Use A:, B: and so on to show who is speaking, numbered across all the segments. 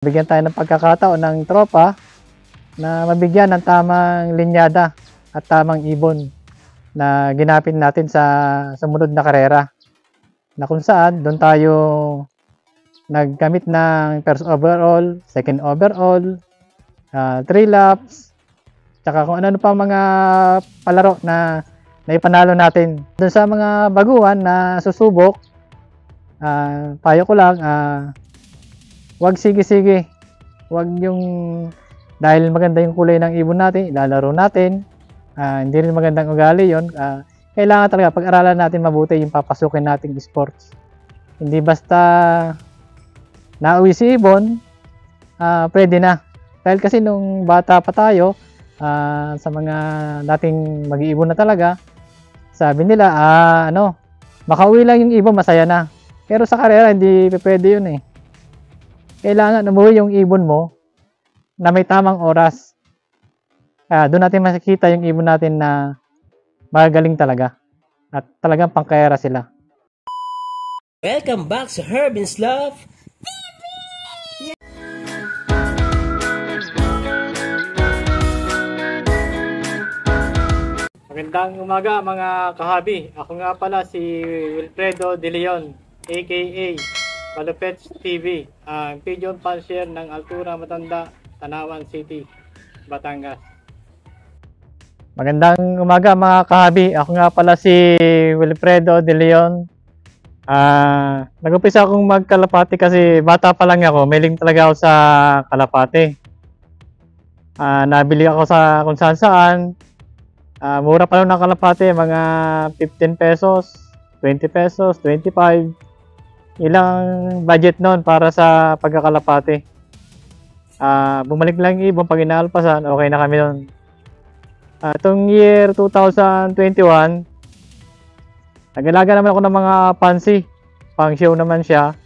A: Bigyan tayo ng pagkakataon ng tropa na mabigyan ng tamang linyada at tamang ibon na ginapin natin sa sumunod na karera. Na kung saan doon tayo naggamit ng first overall, second overall, 3 laps, tsaka kung ano pa mga palaro na naipanalo natin. Doon sa mga baguhan na susubok, payo ko lang, wag sige-sige. Wag yung dahil maganda yung kulay ng ibon natin, ilalaro natin. Hindi rin magandang ugali yon. Kailangan talaga pag-aralan natin mabuti yung papasukin nating sports. Hindi basta nauwi si ibon, pwede na. Dahil kasi nung bata pa tayo, sa mga dating mag-iibon na talaga, sabi nila, makauwi lang yung ibon, masaya na. Pero sa karera, hindi pwede yun eh. Kailangan umuwi yung ibon mo na may tamang oras. Doon natin makikita yung ibon natin na magaling talaga. At talagang pangkayera sila.
B: Welcome back sa Herbin's Love.
A: Magandang umaga mga kahabi. Ako nga pala si Wilfredo De Leon, aka Malupets TV, ang pigeon fancier ng Altura Matanda, Tanawan City, Batangas. Magandang umaga mga kahabi. Ako nga pala si Wilfredo De Leon. Nag-umpisa akong magkalapati kasi bata pa lang ako. Mailing talaga ako sa kalapati. Nabili ako sa kung saan. Mura pa lang ng kalapati, mga 15 pesos, 20 pesos, 25. Ilang budget noon para sa pagkakalapati. Bumalik lang yung ibon pag inaalpasan, okay na kami noon. Itong year 2021, nag-alaga naman ako ng mga pansy. Pang show naman siya.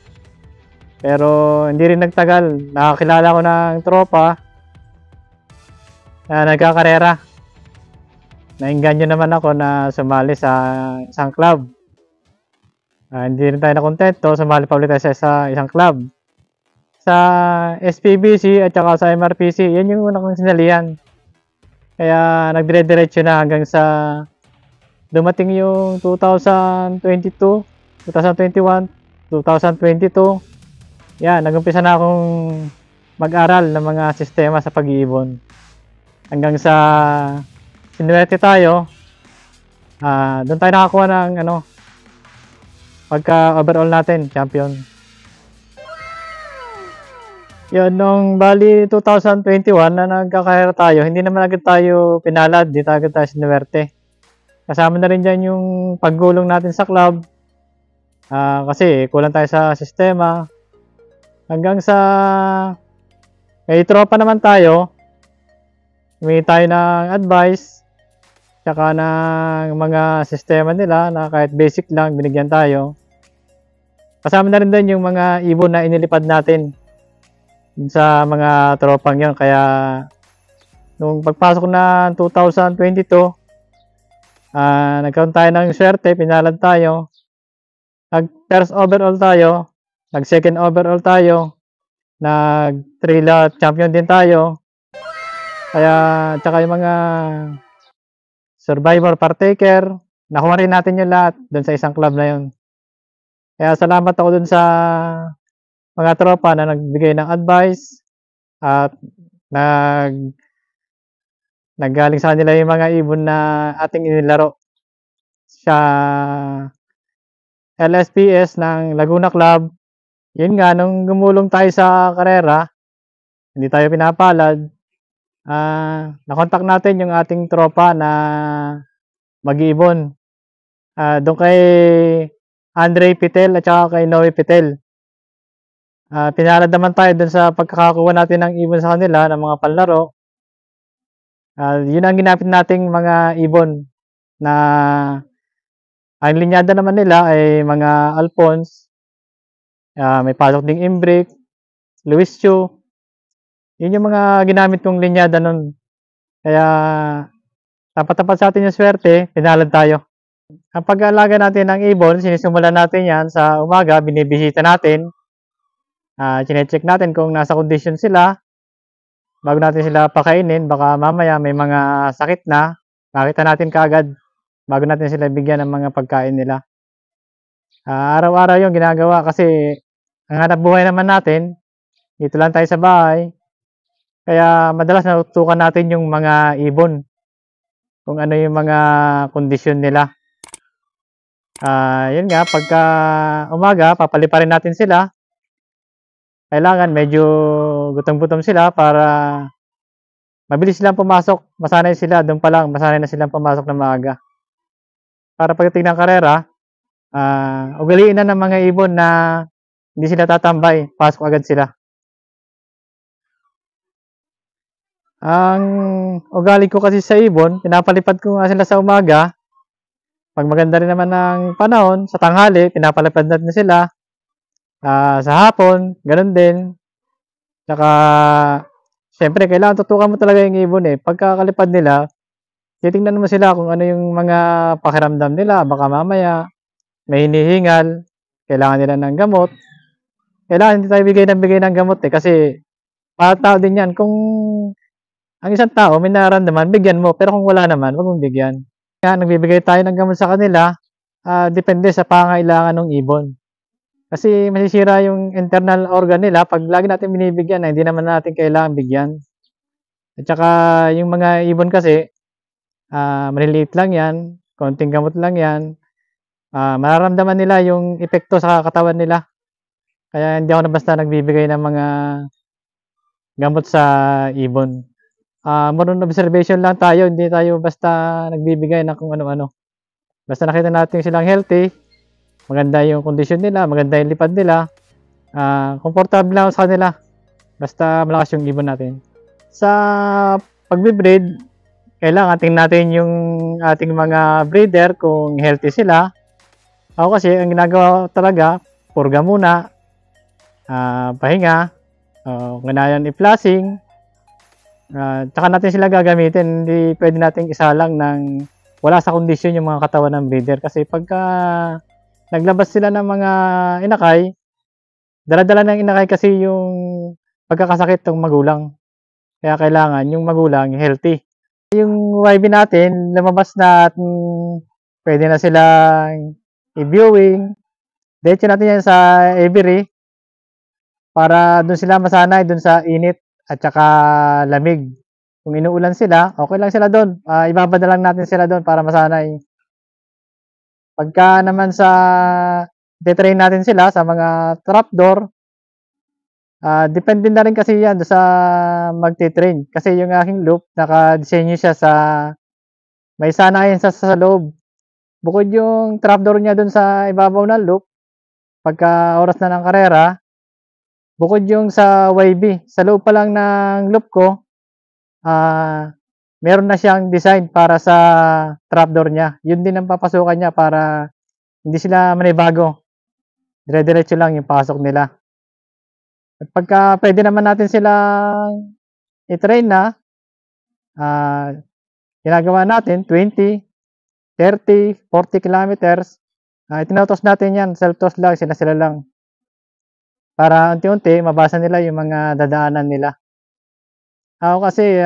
A: Pero hindi rin nagtagal. Nakakilala ko ng tropa na nagkakarera. Nainganyo naman ako na sumali sa isang club. Hindi rin tayo nakontento, sumali pa ulit tayo sa isang club. Sa SPBC at saka sa MRPC, yan yung una kong sinalihan. Kaya nagdire-diretso na hanggang sa dumating yung 2022, 2021, 2022. Yan, nag-umpisa na akong mag-aral ng mga sistema sa pag-iibon. Hanggang sa sinuwerte tayo, doon tayo nakakuha ng pagka overall natin, champion. Yun, nung bali 2021 na nagkakahera tayo, hindi naman agad tayo pinalad, di agad tayo sinuwerte. Kasama na rin dyan yung paggulong natin sa club, kasi kulang tayo sa sistema. Hanggang sa may tropa naman tayo, may tayo ng advice, tsaka ng mga sistema nila na kahit basic lang binigyan tayo. Kasama na rin doon yung mga ibon na inilipad natin sa mga tropang yun. Kaya nung pagpasok na 2022, nagkaroon tayo ng swerte, pinalad tayo. Nag first overall tayo, nag second overall tayo, nag 3 lot champion din tayo. Kaya tsaka yung mga survivor partaker, nakuha rin natin yung lahat doon sa isang club na yun. Kaya salamat ako doon sa mga tropa na nagbigay ng advice at naggaling sa kanila yung mga ibon na ating inilaro sa LSPS ng Laguna Club. Yun nga, nung gumulong tayo sa karera, hindi tayo pinapalad. Nakontak natin yung ating tropa na mag-iibon. Doon kay Andre Pitel at saka kay Noe Pitel. Pinalad naman tayo doon sa pagkakakuha natin ng ibon sa kanila ng mga panlaro. Yun ang ginapit nating mga ibon na ang linyada naman nila ay mga Alphonse. May pasok ding Imbric, Luis Chu. Yun yung mga ginamit kong linyada nun. Kaya tapat-tapat sa atin yung swerte, pinalad tayo. Ang pag-aalaga natin ng ibon, sinisimulan natin yan sa umaga, binibisita natin. Chine-check natin kung nasa kondisyon sila bago natin sila pakainin. Baka mamaya may mga sakit na, makita natin kaagad bago natin sila bigyan ng mga pagkain nila. Araw-araw yung ginagawa kasi ang hanap buhay naman natin, dito lang tayo sa bahay. Kaya madalas natutukan natin yung mga ibon, kung ano yung mga kondisyon nila. Yun nga, pagka umaga, papaliparin natin sila. Kailangan medyo gutom-gutom sila para mabilis silang pumasok. Masanay sila, doon pa lang, masanay na silang pumasok na maaga. Para pagdating ng karera, ugaliin na ng mga ibon na hindi sila tatambay, pasok agad sila. Ang ugali ko kasi sa ibon, pinapalipad ko nga sila sa umaga. Pag maganda rin naman ng panahon, sa tanghali, pinapalipad natin sila. Sa hapon, ganun din. Tsaka, syempre, kailangan tutukan mo talaga yung ibon eh. Pagkakalipad nila, titingnan mo sila kung ano yung mga pakiramdam nila. Baka mamaya, may hinihingal, kailangan nila ng gamot. Kailangan hindi tayo bigay ng gamot eh. Kasi, para tao din yan. Kung ang isang tao may nararamdaman, bigyan mo. Pero kung wala naman, wag mong bigyan. Kaya nagbibigay tayo ng gamot sa kanila, depende sa pangailangan ng ibon. Kasi masisira yung internal organ nila pag lagi natin binibigyan na hindi naman natin kailangan bigyan. At saka yung mga ibon kasi, maliliit lang yan, konting gamot lang yan, mararamdaman nila yung epekto sa katawan nila. Kaya hindi ako na basta nagbibigay ng mga gamot sa ibon. More on observation lang tayo, hindi tayo basta nagbibigay ng kung ano-ano. Basta nakita natin silang healthy, maganda yung kondisyon nila, maganda yung lipad nila, komportable lang sa kanila. Basta malakas yung ibon natin. Sa pagbe-breed, kailangan tingnan natin yung ating mga breeder kung healthy sila. Ako kasi, ang ginagawa ko talaga, purga muna, pahinga, ganayan i-flushing, tsaka natin sila gagamitin. Hindi pwede natin isalang ng wala sa kondisyon yung mga katawan ng breeder. Kasi pagka naglabas sila ng mga inakay, dala-dala ng inakay kasi yung pagkakasakit ng magulang. Kaya kailangan yung magulang healthy. Yung YB natin, lumabas na at pwede na silang i-viewing. Diretso natin yan sa aviary para doon sila masanay doon sa init at saka lamig. Kung inuulan sila, okay lang sila doon. Ibabad na lang natin sila doon para masanay. Pagka naman sa detrain natin sila sa mga trapdoor, depende na rin kasi yan sa magte-train. Kasi yung aking loop, naka-disenyo siya sa may sanayan sa loob. Bukod yung trapdoor niya doon sa ibabaw ng loop, pagka oras na ng karera, bukod yung sa YB, sa loob pa lang ng loop ko, meron na siyang design para sa trapdoor niya. Yun din ang papasukan niya para hindi sila manibago. Dire-diretso lang yung pasok nila. At pagka pwede naman natin silang i-train na, ginagawa natin 20, 30, 40 kilometers. Itinautos natin yan, self-toss lang, sila lang. Para unti-unti, mabasa nila yung mga dadaanan nila. Ako kasi,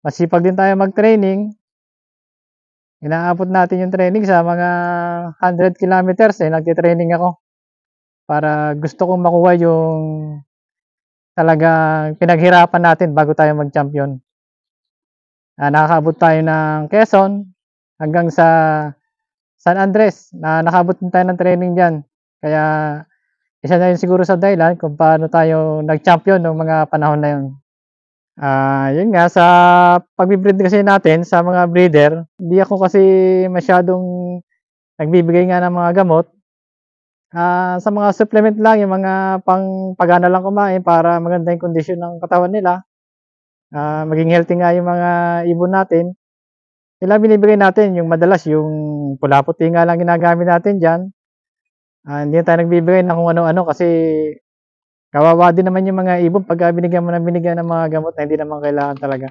A: masipag din tayo mag-training. Inaabot natin yung training sa mga 100 kilometers nagtitraining ako. Para gusto kong makuha yung talagang pinaghirapan natin bago tayo mag-champion. Nakakaabot tayo ng Quezon hanggang sa San Andres. Nakaabot din tayo ng training dyan. Kaya isa na yun siguro sa dahilan kung paano tayo nag-champion noong mga panahon na yun. Yun nga, sa pag-breed kasi natin sa mga breeder, hindi ako kasi masyadong nagbibigay nga ng mga gamot. Sa mga supplement lang, yung mga pang-pagana lang kumain para maganda yung kondisyon ng katawan nila. Maging healthy nga yung mga ibon natin. Sila binibigay natin, yung madalas yung pula-puti nga lang ginagamit natin dyan. Hindi tayo nagbibigay ng kung ano-ano kasi kawawa din naman yung mga ibon pag binigyan mo ng mga gamot na hindi naman kailangan talaga.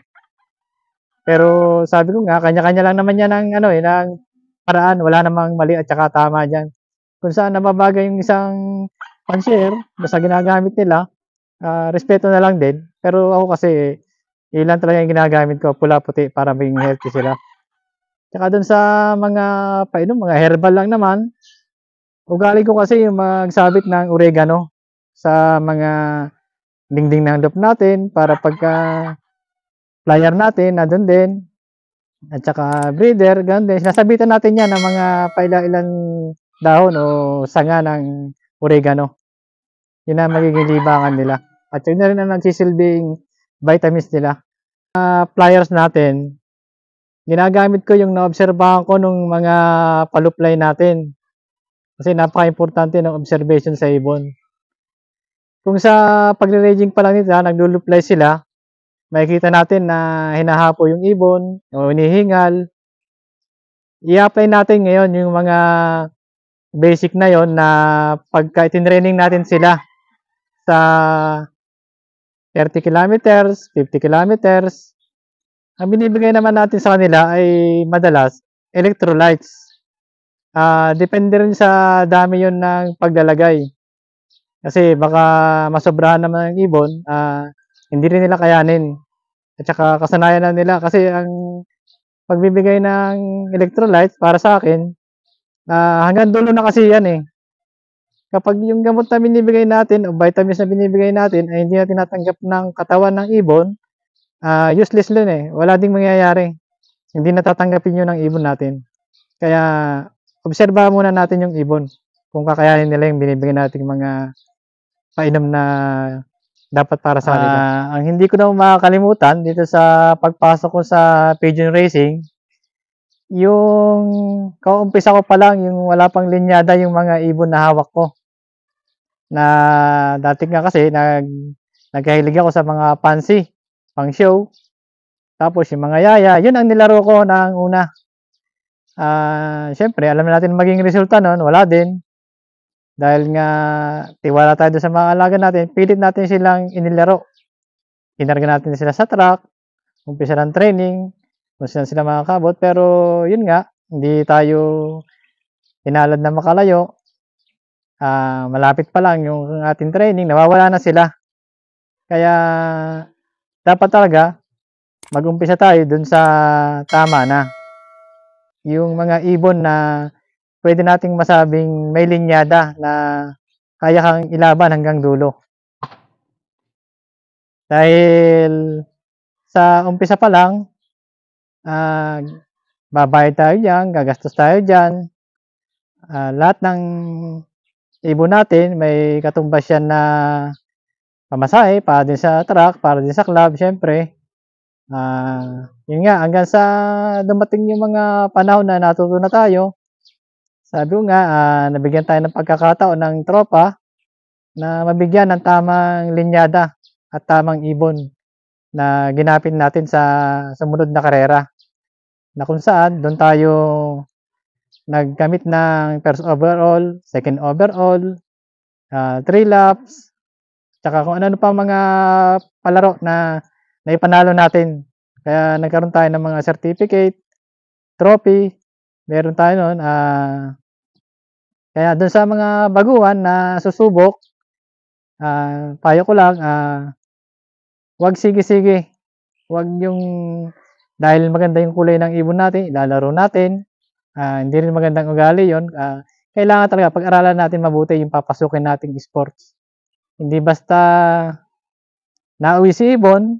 A: Pero sabi ko nga, kanya-kanya lang naman yan ng, ng paraan. Wala namang mali at saka tama dyan. Kung saan nababagay yung isang pan-share, basta ginagamit nila, respeto na lang din. Pero ako kasi, ilan talaga yung ginagamit ko, pula puti para maging healthy sila. Tsaka dun sa mga painom, mga herbal lang naman, ugali ko kasi yung magsabit ng oregano sa mga dingding ng roof natin para pagka flyer natin, nandun din. At saka breeder, ganun din. Sinasabitan natin yan ng mga paila-ilang dahon o sanga ng oregano. Yun ang magiging libangan nila. At yun na rin ang nagsisilbing vitamins nila. Flyers natin, ginagamit ko yung naobserbahan ko nung mga paluplay natin. Kasi napaka-importante ng observation sa ibon. Kung sa pagre-raging pa lang nila, nagluluplay sila, makikita natin na hinahapo yung ibon o hinihingal. I-apply natin ngayon yung mga basic na yon na pagka itinraining natin sila sa 30 kilometers, 50 kilometers, ang binibigay naman natin sa kanila ay madalas electrolytes. Depende rin sa dami yon ng paglalagay. Kasi baka masobrahan naman ng ibon, hindi rin nila kayanin. At saka kasanayan na nila kasi ang pagbibigay ng electrolytes para sa akin, hanggang dulo na kasi yan eh. Kapag yung gamot na binibigay natin o vitamins na binibigay natin ay hindi na tinatanggap ng katawan ng ibon, useless din eh. Wala ding mangyayari. Hindi natatanggapin yun ng ibon natin. Kaya, obserbahan muna natin yung ibon kung kakayanin nila yung binibigay nating mga painom na dapat para sa kanila. Ang hindi ko na makakalimutan dito sa pagpasok ko sa pigeon racing, yung kaumpisa ko pa lang, yung wala pang linyada yung mga ibon na hawak ko. Na dati nga kasi nagkahilig ako sa mga fancy, pang show. Tapos yung mga yaya, yun ang nilaro ko ng una. Siyempre, alam natin maging resulta nun, wala din. Dahil nga tiwala tayo sa mga alaga natin, pilit natin silang inilaro. Inarga natin sila sa track, umpisa ng training, kung saan sila makakabot. Pero yun nga, hindi tayo inalad na makalayo. Malapit pa lang yung ating training, nawawala na sila. Kaya dapat talaga mag-umpisa tayo dun sa tama na. Yung mga ibon na pwede nating masabing may linyada na kaya kang ilaban hanggang dulo. Dahil sa umpisa pa lang, babayad tayo dyan, gagastos tayo dyan. Lahat ng ibon natin, may katumbas yan na pamasahe, para din sa truck, para din sa club, syempre. Yun nga, hanggang sa dumating yung mga panahon na natuto na tayo, sabi ko nga, nabigyan tayo ng pagkakataon ng tropa na mabigyan ng tamang linyada at tamang ibon na ginapin natin sa sumunod na karera. Na kung saan, doon tayo nagkamit ng first overall, second overall, 3 laps, tsaka kung ano pa mga palaro na naipanalo natin. Kaya nagkaroon tayo ng mga certificate, trophy, meron tayo noon. Kaya doon sa mga baguhan na susubok, payo ko lang, wag sige-sige. Wag yung dahil maganda yung kulay ng ibon natin, ilalaro natin. Hindi rin magandang ugali yon. Kailangan talaga pag-aralan natin mabuti yung papasukin nating sports. Hindi basta nauwi si ibon,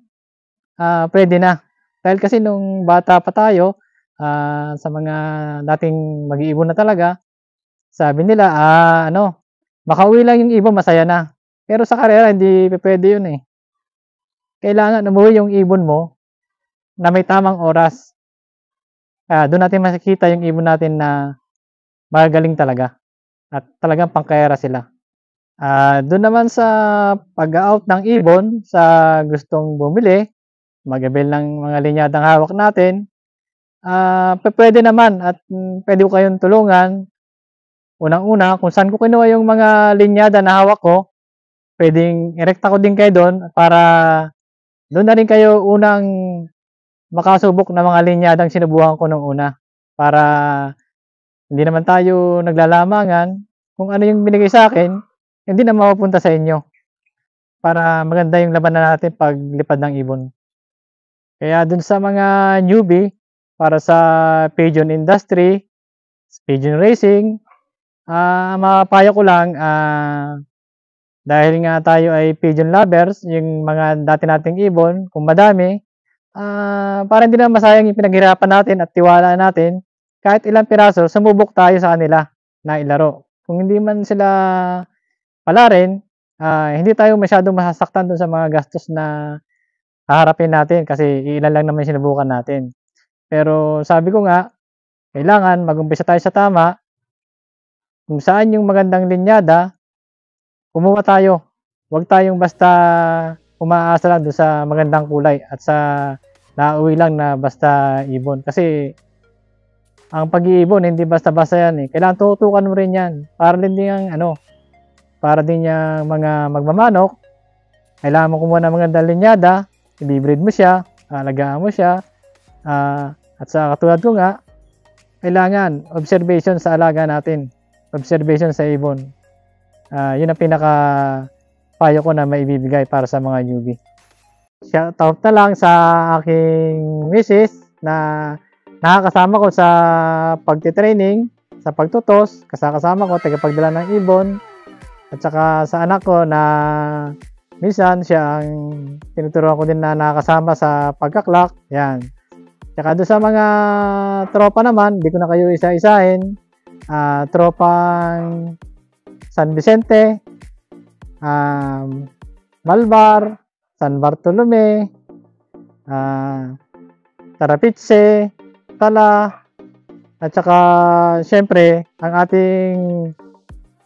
A: pwede na. Dahil kasi nung bata pa tayo, sa mga dating mag-iibon na talaga, sabi nila, makauwi lang yung ibon, masaya na. Pero sa karera, hindi pwede yun eh. Kailangan umuwi yung ibon mo na may tamang oras. Doon natin makikita yung ibon natin na magagaling talaga. At talagang pangkarera sila. Doon naman sa pag-out ng ibon, sa gustong bumili, mag-avail ng mga linyadang hawak natin, pwede naman at pwede ko kayong tulungan. Unang-una, kung saan ko kinuha yung mga linyada na hawak ko, pwedeng irekta ko din kayo doon para doon na rin kayo unang makasubok ng mga linyadang sinubukan ko nung una. Para hindi naman tayo naglalamangan. Kung ano yung binigay sa akin, hindi na mapupunta sa inyo para maganda yung labanan natin pag lipad ng ibon. Kaya dun sa mga newbie para sa pigeon industry, pigeon racing, mapapayo ko lang, dahil nga tayo ay pigeon lovers, yung mga dati nating ibon, kung madami, para hindi na masayang yung pinaghirapan natin at tiwala natin, kahit ilang piraso, sumubok tayo sa kanila na ilaro. Kung hindi man sila pala rin, hindi tayo masyadong masasaktan dun sa mga gastos na haharapin natin kasi ilan lang naman sinubukan natin. Pero sabi ko nga, kailangan mag-umpisa tayo sa tama. Kung saan yung magandang linyada, kumuha tayo. Huwag tayong basta umaasa lang doon sa magandang kulay at sa nauwi lang na basta ibon. Kasi ang pag-iibon, hindi basta-basta yan eh. Kailangan tutukan mo rin yan. Para din yung para din yung mga magmamanok. Kailangan mo kumuha ng magandang linyada, i-breed mo siya, alagaan mo siya. At sa katulad ko nga, kailangan observation sa alaga natin. Observation sa ibon. Yun ang pinaka payo ko na maibibigay para sa mga newbie. Shoutout na lang sa aking misis na nakakasama ko sa pagtitraining, sa pagtutos, kasama ko, tagapagdala ng ibon, at saka sa anak ko na minsan siya ang tinuturuan ko din na nakakasama sa pagkaklak. Yan. Tsaka doon sa mga tropa naman, di ko na kayo isa-isahin. Tropang San Vicente, Malvar, San Bartolome, Tarapiche, Tala, at saka syempre ang ating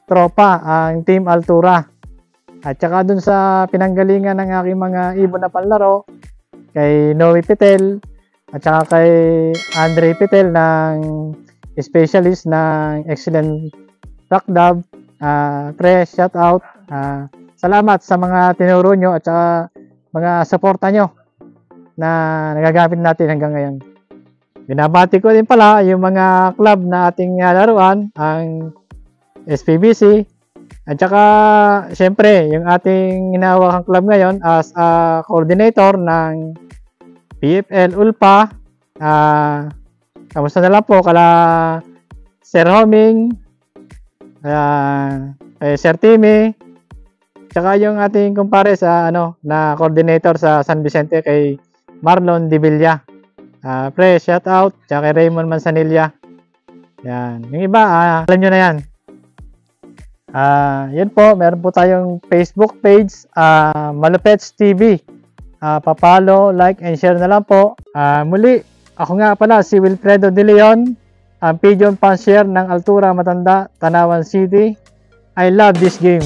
A: tropa, ang Team Altura. At saka dun sa pinanggalingan ng aking mga ibon na panlaro, kay Noe Pitel, at saka kay Andre Pitel ng specialist ng Excellent Rock Dove. Pre, shout out. Salamat sa mga tinuro nyo at saka mga suporta nyo na nagagamit natin hanggang ngayon. Binabati ko din pala yung mga club na ating laruan, ang SPBC, at saka syempre yung ating hinahawakang club ngayon as a coordinator ng PFL Ulpa. Kamusta na lang po kala Sir Homing, Sir Timmy, tsaka yung ating kumpare sa na coordinator sa San Vicente kay Marlon Divilla. Pre, shout out, tsaka kay Raymond Manzanilla. Yan. Yung iba, alam nyo na yan. Yan po, meron po tayong Facebook page, Malupets TV. Papalo, like, and share na lang po. Muli, ako nga pala si Wilfredo De Leon, ang pigeon fancier ng Altura Matanda, Tanawan City. I love this game.